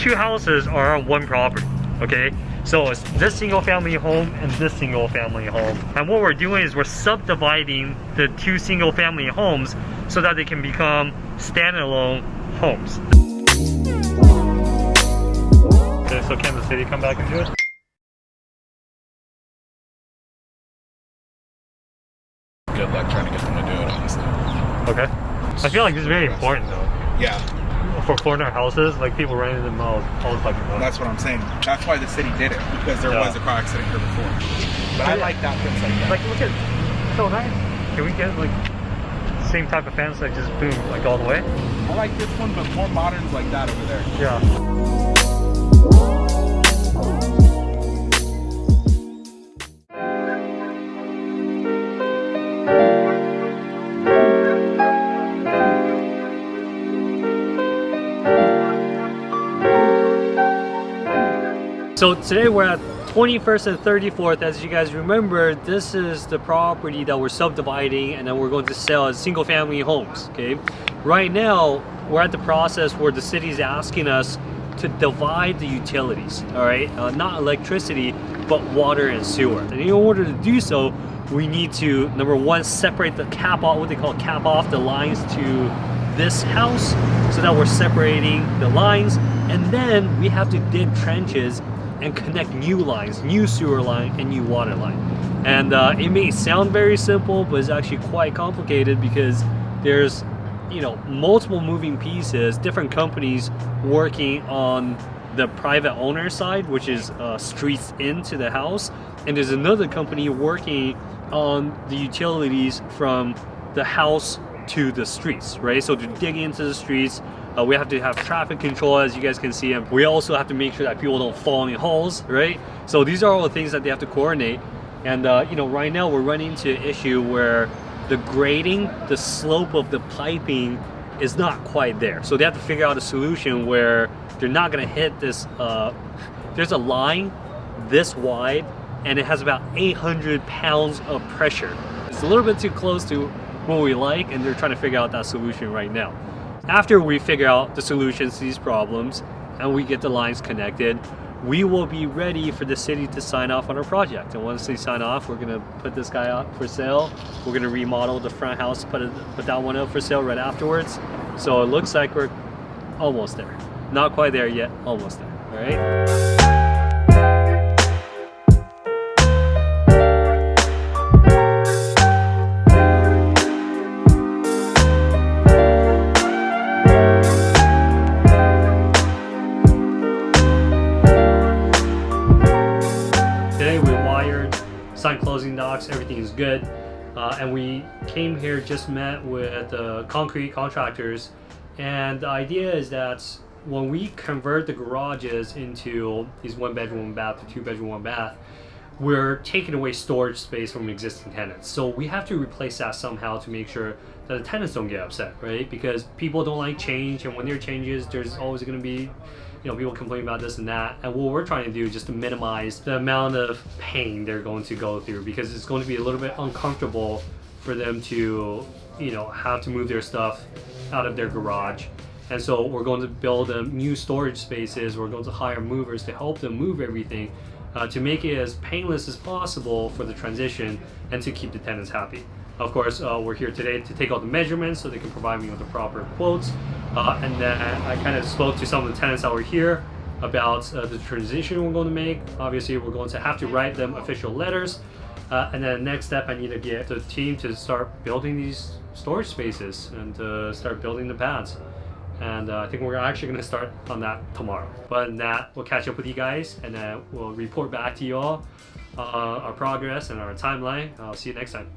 Two houses are on one property, okay? So it's this single family home and this single family home. And what we're doing is we're subdividing the two single family homes so that they can become standalone homes. Okay, so can the city come back and do it? Good luck trying to get them to do it, honestly. Okay. I feel like this is very important though. Yeah. For corner houses, like people running them all the fucking time. That's what I'm saying. That's why the city did it, because there was a car accident here before. But I like that fence like that. Like, look at, so nice. Can we get like same type of fence, like just boom, like all the way? I like this one, but more moderns like that over there. Yeah. So today we're at 21st and 34th. As you guys remember, this is the property that we're subdividing and then we're going to sell as single family homes, okay? Right now, we're at the process where the city's asking us to divide the utilities, all right? Not electricity, but water and sewer. And in order to do so, we need to, number one, separate the cap off, what they call cap off the lines to this house so that we're separating the lines. And then we have to dig trenches and connect new lines, new sewer line and new water line. And it may sound very simple, but it's actually quite complicated because there's, you know, multiple moving pieces, different companies working on the private owner side, which is streets into the house, and there's another company working on the utilities from the house to the streets, right? So to dig into the streets, we have to have traffic control, as you guys can see, and we also have to make sure that people don't fall in holes, right? So these are all the things that they have to coordinate. And you know, right now we're running into an issue where the grading, the slope of the piping is not quite there. So they have to figure out a solution where they're not gonna hit this, there's a line this wide and it has about 800 pounds of pressure. It's a little bit too close to what we like, and they're trying to figure out that solution right now. After we figure out the solutions to these problems and we get the lines connected, we will be ready for the city to sign off on our project. And once they sign off, we're gonna put this guy out for sale. We're gonna remodel the front house, put that one up for sale right afterwards. So it looks like we're almost there. Not quite there yet, almost there, all right? Signed closing docs, everything is good, and we came here, just met with concrete contractors, and the idea is that when we convert the garages into these 1 bedroom 1 bath to 2 bedroom 1 bath, we're taking away storage space from existing tenants. So we have to replace that somehow to make sure that the tenants don't get upset, right? Because people don't like change, and when there are changes, there's always going to be, you know, people complain about this and that. And what we're trying to do is just to minimize the amount of pain they're going to go through, because it's going to be a little bit uncomfortable for them to, you know, have to move their stuff out of their garage. And so we're going to build new storage spaces. We're going to hire movers to help them move everything, to make it as painless as possible for the transition and to keep the tenants happy. Of course, we're here today to take all the measurements so they can provide me with the proper quotes. And then I kind of spoke to some of the tenants that were here about the transition we're going to make. Obviously, we're going to have to write them official letters. And then next step, I need to get the team to start building these storage spaces and to start building the pads. And I think we're actually going to start on that tomorrow. But in that, we'll catch up with you guys, and then we'll report back to you all our progress and our timeline. I'll see you next time.